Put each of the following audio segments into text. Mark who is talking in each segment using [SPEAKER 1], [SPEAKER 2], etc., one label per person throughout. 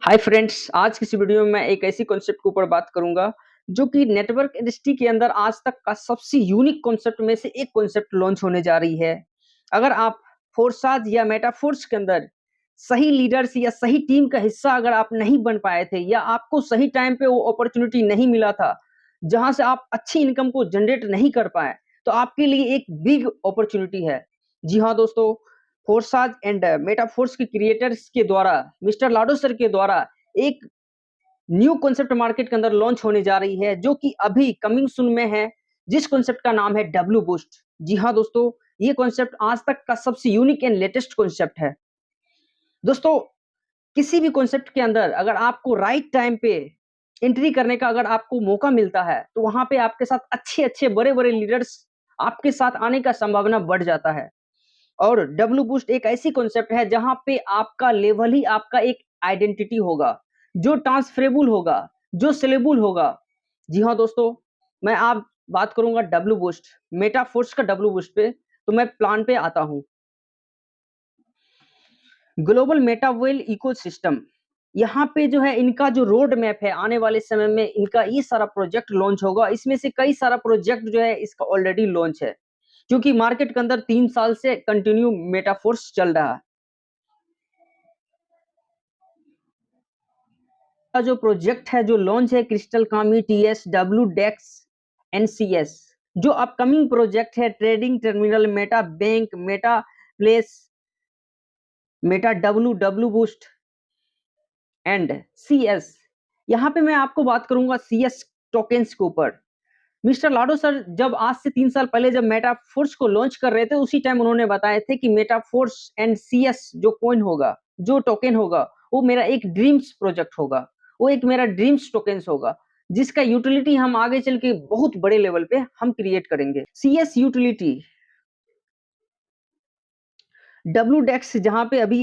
[SPEAKER 1] Hi friends, आज की इस वीडियो में मैं एक ऐसी कॉन्सेप्ट के ऊपर बात करूंगा जो कि नेटवर्क इंडस्ट्री के अंदर आज तक का सबसे यूनिक कॉन्सेप्ट में से एक कॉन्सेप्ट लॉन्च होने जा रही है। अगर आप फोर्साज या मेटाफोर्स के अंदर सही लीडर्स या सही टीम का हिस्सा अगर आप नहीं बन पाए थे या आपको सही टाइम पे वो अपॉर्चुनिटी नहीं मिला था जहां से आप अच्छी इनकम को जनरेट नहीं कर पाए, तो आपके लिए एक बिग अपॉर्चुनिटी है। जी हाँ दोस्तों, फोर्साज एंड मेटाफोर्स के क्रिएटर्स के द्वारा, मिस्टर लाडो सर के द्वारा एक न्यू कॉन्सेप्ट मार्केट के अंदर लॉन्च होने जा रही है जो कि अभी कमिंग सून में है, जिस कॉन्सेप्ट का नाम है डब्ल्यू बूस्ट। जी हाँ दोस्तों, ये कॉन्सेप्ट आज तक का सबसे यूनिक एंड लेटेस्ट कॉन्सेप्ट है। दोस्तों, किसी भी कॉन्सेप्ट के अंदर अगर आपको राइट टाइम पे एंट्री करने का अगर आपको मौका मिलता है तो वहां पे आपके साथ अच्छे अच्छे बड़े बड़े लीडर्स आपके साथ आने का संभावना बढ़ जाता है। और डब्ल्यू बूस्ट एक ऐसी कॉन्सेप्ट है जहां पे आपका लेवल ही आपका एक आइडेंटिटी होगा, जो ट्रांसफरेबल होगा, जो सेलेबल होगा। जी हाँ दोस्तों, मैं आप बात करूंगा डब्ल्यू बूस्ट मेटाफोर्स का डब्ल्यू बूस्ट पे, तो मैं प्लान पे आता हूँ। ग्लोबल मेटावेल इकोसिस्टम, यहाँ पे जो है इनका जो रोड मैप है, आने वाले समय में इनका ये सारा प्रोजेक्ट लॉन्च होगा। इसमें से कई सारा प्रोजेक्ट जो है इसका ऑलरेडी लॉन्च है, क्योंकि मार्केट के अंदर 3 साल से कंटिन्यू मेटाफोर्स चल रहा है। का जो प्रोजेक्ट है जो लॉन्च है, क्रिस्टल कामी टीएस डब्ल्यू डेक्स एनसीएस, जो अपकमिंग प्रोजेक्ट है, trading terminal, Meta bank, Meta place, Meta W W boost and CS. यहाँ पे मैं आपको बात करूंगा सीएस टोकन्स के ऊपर। मिस्टर लाडो सर जब आज से 3 साल पहले जब मेटाफोर्स को लॉन्च कर रहे थे, उसी टाइम उन्होंने बताए थे कि मेटाफोर्स एंड सीएस जो कॉइन होगा, जो टोकन होगा, वो मेरा एक ड्रीम्स प्रोजेक्ट होगा, वो एक मेरा ड्रीम्स टोकन्स होगा, जिसका यूटिलिटी हम आगे चल के बहुत बड़े लेवल पे हम क्रिएट करेंगे। सीएस यूटिलिटी डब्ल्यू डेक्स, जहां पे अभी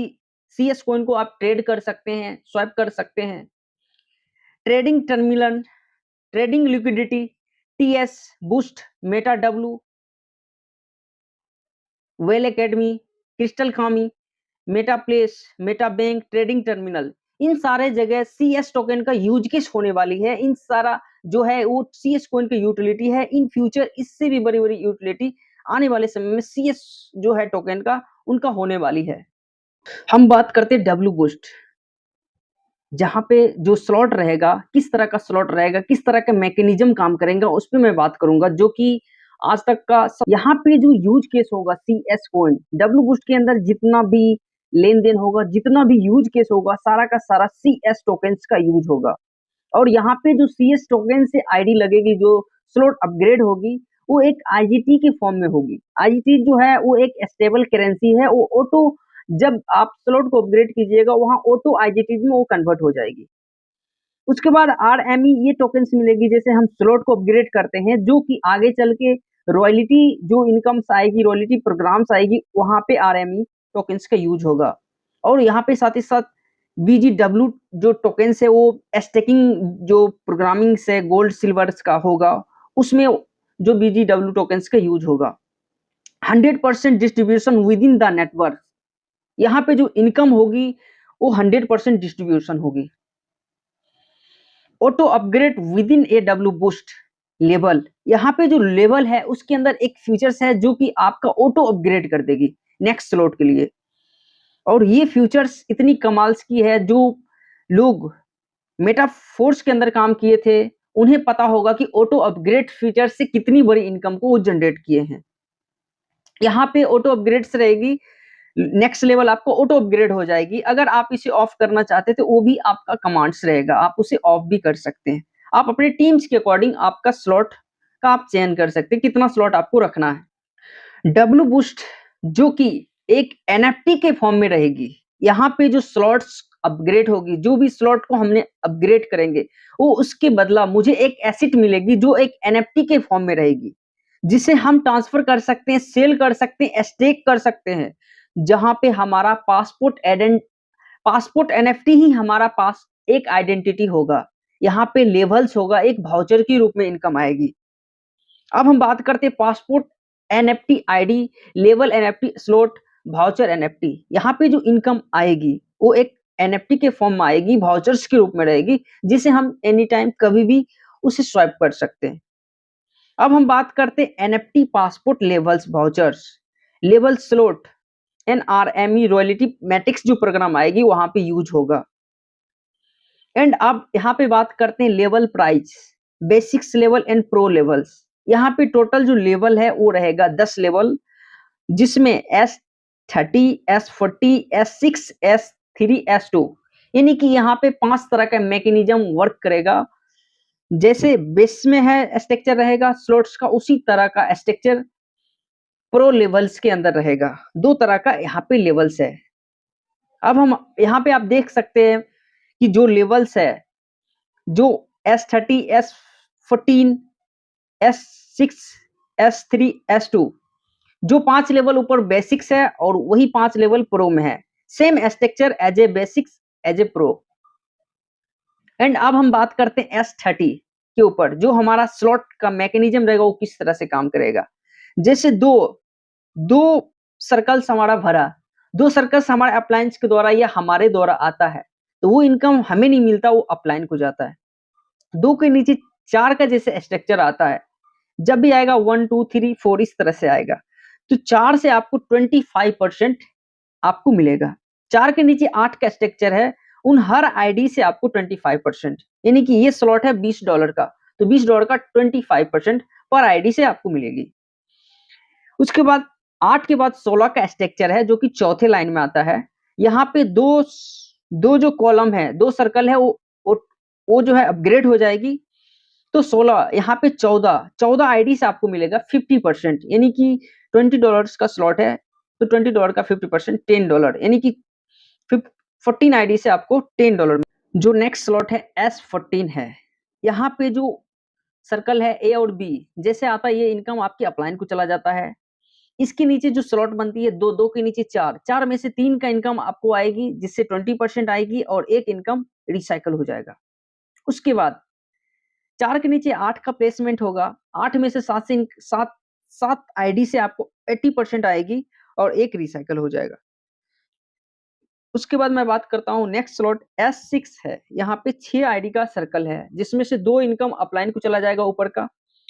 [SPEAKER 1] सीएस कॉइन को आप ट्रेड कर सकते हैं, स्वैप कर सकते हैं। Trading terminal, trading liquidity, TS boost, meta W, well academy, crystal कामी, meta place, meta bank, trading terminal, इन सारे जगह सीएस टोकन का यूज केस होने वाली है। इन सारा जो है वो सीएस कॉइन की यूटिलिटी है। इन फ्यूचर इससे भी बड़ी बड़ी यूटिलिटी आने वाले समय में सीएस जो है टोकन का उनका होने वाली है। हम बात करते हैं डब्ल्यू बूस्ट, जहां पे जो स्लॉट रहेगा, किस तरह का स्लॉट रहेगा, किस तरह का मैकेनिज्म काम करेगा, उस पर मैं बात करूंगा, जो कि आज तक का यहाँ पे जो यूज केस होगा सीएस कॉइन डब्ल्यू बूस्ट के अंदर, जितना भी लेन देन होगा, जितना भी यूज केस होगा, सारा का सारा सीएस टोकन्स का यूज होगा। और यहाँ पे जो सीएस टोकन से आईडी लगेगी, जो स्लॉट अपग्रेड होगी, वो एक आईजीटी के फॉर्म में होगी। आईजीटी जो है वो एक स्टेबल करेंसी है, वो ऑटो, जब आप स्लॉट को अपग्रेड कीजिएगा वहां ऑटो आईजीटी में वो कन्वर्ट हो जाएगी। उसके बाद आरएमई ये टोकन्स मिलेगी, जैसे हम स्लॉट को अपग्रेड करते हैं, जो कि आगे चल के रॉयल्टी जो इनकम्स आएगी, रॉयल्टी प्रोग्राम्स आएगी, वहां पे आरएमई टोकन्स का यूज होगा। और यहाँ पे साथ ही साथ बीजीडब्ल्यू जो टोकन्स है वो स्टेकिंग जो प्रोग्रामिंग से गोल्ड सिल्वर्स का होगा, उसमें जो बीजीडब्ल्यू टोकन्स का यूज होगा। 100% distribution with in the network, यहाँ पे जो इनकम होगी वो 100% डिस्ट्रीब्यूशन होगी। Auto upgrade with in A W boost level, यहाँ पे जो लेवल है उसके अंदर एक फीचर्स है जो कि आपका ऑटो अपग्रेड कर देगी नेक्स्ट स्लॉट के लिए। और ये फीचर्स इतनी कमाल की है, जो लोग मेटाफोर्स के अंदर काम किए थे उन्हें पता होगा कि ऑटो अपग्रेड फीचर से कितनी बड़ी इनकम को वो जनरेट किए हैं। यहाँ पे ऑटो अपग्रेड्स रहेगी, नेक्स्ट लेवल आपको ऑटो अपग्रेड हो जाएगी। अगर आप इसे ऑफ करना चाहते तो वो भी आपका कमांड्स रहेगा, आप उसे ऑफ भी कर सकते हैं। आप अपने टीम्स के अकॉर्डिंग आपका स्लॉट का आप चयन कर सकते हैं, कितना स्लॉट आपको रखना है। डब्ल्यू बूस्ट जो कि एक एनएफटी के फॉर्म में रहेगी, यहाँ पे जो स्लॉट्स अपग्रेड होगी, जो भी स्लॉट को हमने अपग्रेड करेंगे, वो उसके बदला मुझे एक एसेट मिलेगी जो एक एनएफटी के फॉर्म में रहेगी, जिसे हम ट्रांसफर कर सकते हैं, सेल कर सकते हैं, स्टेक कर सकते हैं। जहां पे हमारा पासपोर्ट एनएफटी ही हमारा पास एक आइडेंटिटी होगा। यहाँ पे लेवल्स होगा, एक वाउचर के रूप में इनकम आएगी। अब हम बात करते हैं passport NFT ID, level NFT, slot, voucher NFT. यहाँ पे जो इनकम आएगी वो एक एनएफटी के फॉर्म में आएगी, वाउचर्स के रूप में रहेगी, जिसे हम एनी टाइम कभी भी उसे स्वाइप कर सकते हैं। अब हम बात करते हैं NFT passport levels vouchers, level slot, NRME royalty matrix जो प्रोग्राम आएगी वहां पे यूज होगा। एंड अब यहाँ पे बात करते हैं level price, basics level and pro levels. यहाँ पे टोटल जो लेवल है वो रहेगा 10 लेवल, जिसमें S30, S40, S6, S3, S2, यानी कि यहाँ पे 5 तरह का मैकेनिज्म वर्क करेगा। जैसे बेस में है स्ट्रक्चर रहेगा स्लॉट्स का, उसी तरह का स्ट्रक्चर प्रो लेवल्स के अंदर रहेगा। 2 तरह का यहाँ पे लेवल्स है। अब हम यहाँ पे आप देख सकते हैं कि जो लेवल्स है, जो S30, S14, S6, S3, S2, जो 5 लेवल ऊपर बेसिक्स है और वही 5 लेवल प्रो में है। Same structure as a basics as a pro. And अब हम बात करते हैं S30 के ऊपर, जो हमारा स्लॉट का मैकेनिज्म रहेगा वो किस तरह से काम करेगा। जैसे दो सर्कल्स हमारा भरा, 2 सर्कल्स हमारे अपलायंस के द्वारा या हमारे द्वारा आता है, तो वो इनकम हमें नहीं मिलता, वो अपलाइन को जाता है। 2 के नीचे 4 का जैसे स्ट्रक्चर आता है, जब भी आएगा 1 2 3 4 इस तरह से आएगा, तो 4 से आपको 25% आपको मिलेगा। 4 के नीचे 8 का स्ट्रक्चर है, उन हर आईडी से आपको 25%, यानी कि ये स्लॉट है $20 का, तो $20 का 25% पर आईडी से आपको मिलेगी। उसके बाद 8 के बाद 16 का स्ट्रक्चर है, जो कि चौथे लाइन में आता है। यहाँ पे दो जो कॉलम है, 2 सर्कल है, वो जो है अपग्रेड हो जाएगी, तो 16 यहाँ पे 14 आईडी से आपको मिलेगा 50%, यानी कि $20 का स्लॉट है, तो $20 का 50% $10, यानी कि 14 आईडी से आपको $10। जो नेक्स्ट स्लॉट है S14 है। यहाँ पे जो सर्कल है A और B जैसे आता है, ये इनकम आपकी अपलाइन को चला जाता है। इसके नीचे जो स्लॉट बनती है, दो के नीचे 4 में से 3 का इनकम आपको आएगी, जिससे 20% आएगी और एक इनकम रिसाइकल हो जाएगा। उसके बाद 4 के नीचे 8 का प्लेसमेंट होगा, 8 में से 7 आईडी से आपको 80% आएगी और एक रिसाइकल हो जाएगा। उसके बाद मैं बात करता हूँ नेक्स्ट स्लॉट S6 है। यहाँ पे 6 आईडी का सर्कल है, जिसमें से 2 इनकम अपलाइन को चला जाएगा ऊपर का।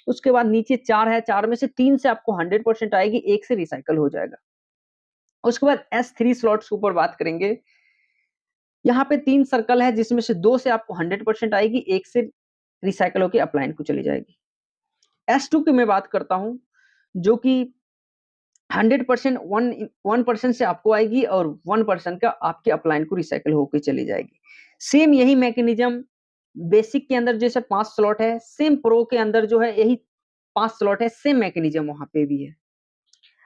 [SPEAKER 1] उसके बाद नीचे 4 है, 4 में से 3 से आपको 100% आएगी, एक से रिसाइकल हो जाएगा। उसके बाद S3 स्लॉट्स के ऊपर बात करेंगे। यहाँ पे 3 सर्कल है, जिसमें से 2 से आपको 100% आएगी, एक से रिसाइकल होकर अपलाइन को चली जाएगी। S2 की मैं बात करता हूँ, जो कि 100% 1% से आपको आएगी और 1% का आपके अपलाइन को रिसाइकल होकर चली जाएगी। सेम यही मैकेनिज्म बेसिक के अंदर जैसे 5 स्लॉट है, सेम प्रो के अंदर जो है यही 5 स्लॉट है, सेम मैकेनिज्म वहां पे भी है।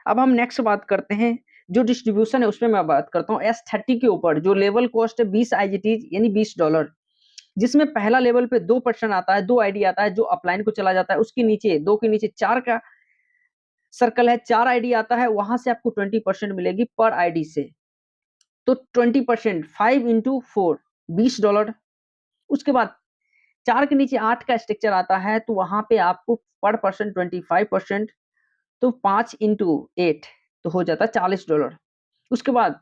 [SPEAKER 1] अब हम नेक्स्ट बात करते हैं, जो डिस्ट्रीब्यूशन है उसमें मैं बात करता हूँ S30 के ऊपर, जो लेवल कॉस्ट है 20 IGT यानी $20, जिसमें पहला लेवल पे 2% आता है, 2 आईडी आता है जो अपलाइन को चला जाता है। उसके नीचे 2 के नीचे 4 का सर्कल है, 4 आईडी आता है, वहां से आपको 20% मिलेगी पर आईडी से, तो 20% 5 into 4 $20। उसके बाद 4 के नीचे 8 का स्ट्रक्चर आता है, तो वहां पे आपको पर पर्सन 25%, तो 5 into 8 तो हो जाता है $40। उसके बाद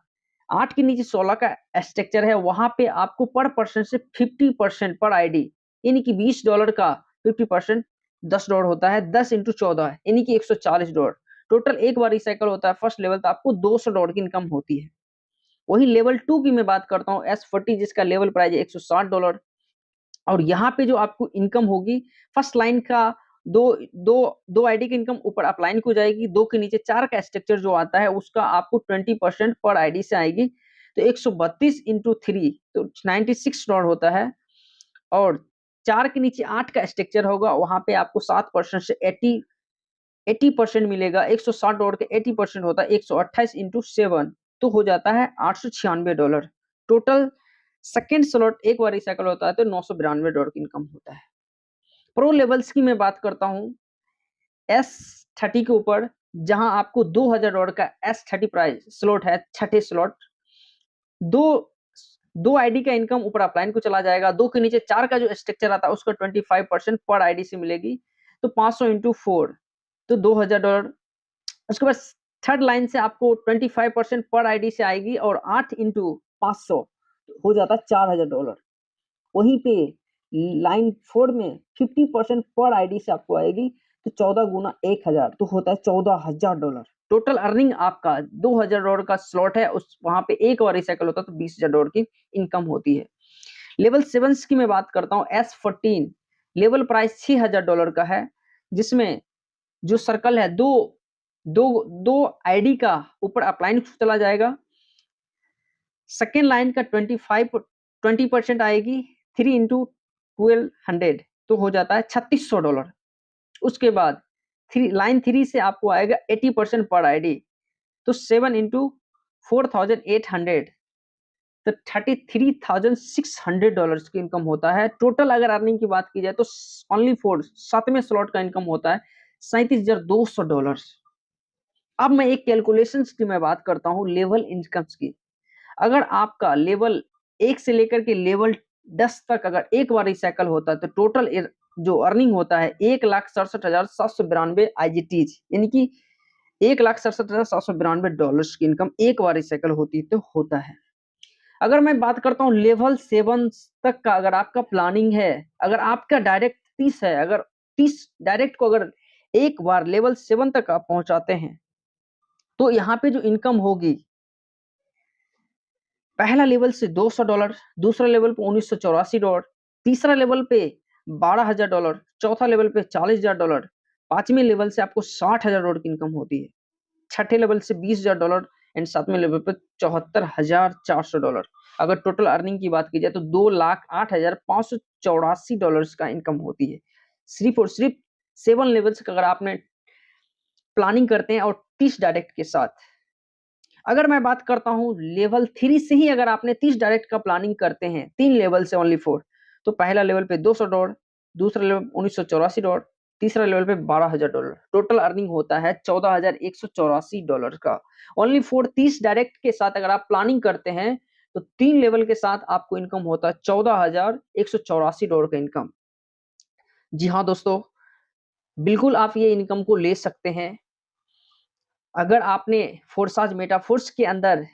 [SPEAKER 1] 8 के नीचे 16 का स्ट्रक्चर है, वहां पे आपको पर पर्सन से 50% पर आईडी, यानी कि $20 का 50% $10 होता है, 10 into 14 यानी कि $140। टोटल एक बार रिसाइकल होता है फर्स्ट लेवल, तो आपको $200 की इनकम होती है। वही लेवल 2 की मैं बात करता हूँ S40, जिसका लेवल प्राइस है $160, और यहाँ पे जो आपको इनकम होगी फर्स्ट लाइन का दो आईडी की इनकम ऊपर अपलाइन को जाएगी, 2 के नीचे 4 का स्ट्रक्चर जो आता है उसका आपको 20% पर आईडी से आएगी, तो 132 into 3 तो $96 होता है, और 4 के नीचे 8 का स्ट्रक्चर होगा, वहां पे आपको 7% से 80% मिलेगा। $160 के 80% होता है 128 into 7 तो हो जाता है $896। टोटल सेकेंड स्लॉट एक बार रिसाइकल होता है तो $992 की इनकम होता है। प्रो लेवल्स की मैं बात करता हूँ S30 के ऊपर, जहां आपको $2000 का S30 प्राइस स्लॉट है, छठे स्लॉट, दो आईडी का इनकम ऊपर अपलाइन को चला जाएगा, 2 के नीचे 4 का जो स्ट्रक्चर आता है उसका 25% पर आईडी से मिलेगी, तो 500 into 4 तो $2000। उसके बाद थर्ड लाइन से आपको 25% पर आईडी से आएगी, और 8 into 500 हो जाता है $4000। वहीं पे लाइन 4 में 50% पर आईडी से आपको आएगी, तो 14 गुना 1000 तो होता है $14,000। टोटल अर्निंग आपका $2000 का स्लॉट है, उस वहां पे एक और रिसाइकल होता है तो $20,000 की इनकम होती है। लेवल 7 की मैं बात करता हूँ, S14 लेवल प्राइस $6000 का है, जिसमें जो सर्कल है दो दो दो आईडी का ऊपर अपलाइन चला जाएगा। सेकेंड लाइन का 20% आएगी, 3 इंटू 1200 तो हो जाता है $3600। उसके बाद लाइन 3 से आपको आएगा 80% पर आईडी, तो 7 इंटू 4800 तो $33,600 की इनकम होता है। टोटल अगर अर्निंग की बात की जाए तो ओनली फॉर 7वें स्लॉट का इनकम होता है $37,200। अब मैं एक कैलकुलेशंस की मैं बात करता हूँ लेवल इनकम्स की। अगर आपका लेवल 1 से लेकर के लेवल 10 तक अगर एक बार रिसाइकल होता है तो टोटल जो अर्निंग होता है 1,67,792 IGTs, यानी कि $1,67,792 की इनकम एक बार रिसाइकल होती है तो होता है। अगर मैं बात करता हूँ लेवल 7 तक का, अगर आपका प्लानिंग है, अगर आपका डायरेक्ट 30 है, अगर 30 डायरेक्ट को अगर एक बार लेवल 7 तक आप पहुंचाते हैं तो यहाँ पे जो इनकम होगी, पहला लेवल से $200, दूसरा लेवल पे $1984, तीसरा लेवल पे $12,000, चौथा लेवल पे $40,000, पांचवें लेवल से आपको $60,000 की इनकम होती है, छठे लेवल से $20,000 एंड सातवें लेवल पे $74,400। अगर टोटल अर्निंग की बात की जाए तो $2,08,584 का इनकम होती है, सिर्फ और सिर्फ 7 लेवल्स का अगर आपने प्लानिंग करते हैं और 30 डायरेक्ट के साथ। अगर मैं बात करता हूँ लेवल 3 से ही अगर आपने 30 डायरेक्ट का प्लानिंग करते हैं, 3 लेवल से ओनली 4, तो पहला लेवल पे $200, दूसरा लेवल $1984, तीसरा लेवल पे $12,000। टोटल अर्निंग होता है $14,184 का। ओनली फॉर 30 डायरेक्ट के साथ अगर आप प्लानिंग करते हैं तो 3 लेवल के साथ आपको इनकम होता है $14,184 का इनकम। जी हाँ दोस्तों, बिल्कुल आप ये इनकम को ले सकते हैं। अगर आपने फोर्साज मेटाफोर्स के अंदर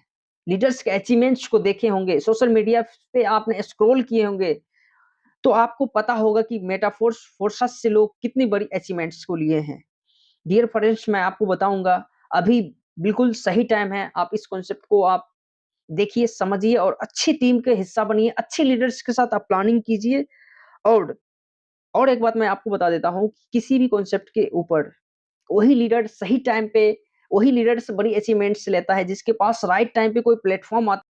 [SPEAKER 1] लीडर्स के अचीवमेंट्स को देखे होंगे, सोशल मीडिया पे आपने स्क्रॉल किए होंगे, तो आपको पता होगा कि मेटाफोर्स फोर्साज से लोग कितनी बड़ी अचीवमेंट्स को लिए हैं। डियर फ्रेंड्स, मैं आपको बताऊंगा अभी बिल्कुल सही टाइम है, आप इस कॉन्सेप्ट को आप देखिए, समझिए और अच्छी टीम के हिस्सा बनिए, अच्छे लीडर्स के साथ आप प्लानिंग कीजिए। और एक बात मैं आपको बता देता हूँ, किसी भी कॉन्सेप्ट के ऊपर वही लीडर सही टाइम पे, वही लीडर से बड़ी अचीवमेंट्स लेता है जिसके पास राइट टाइम पे कोई प्लेटफॉर्म आता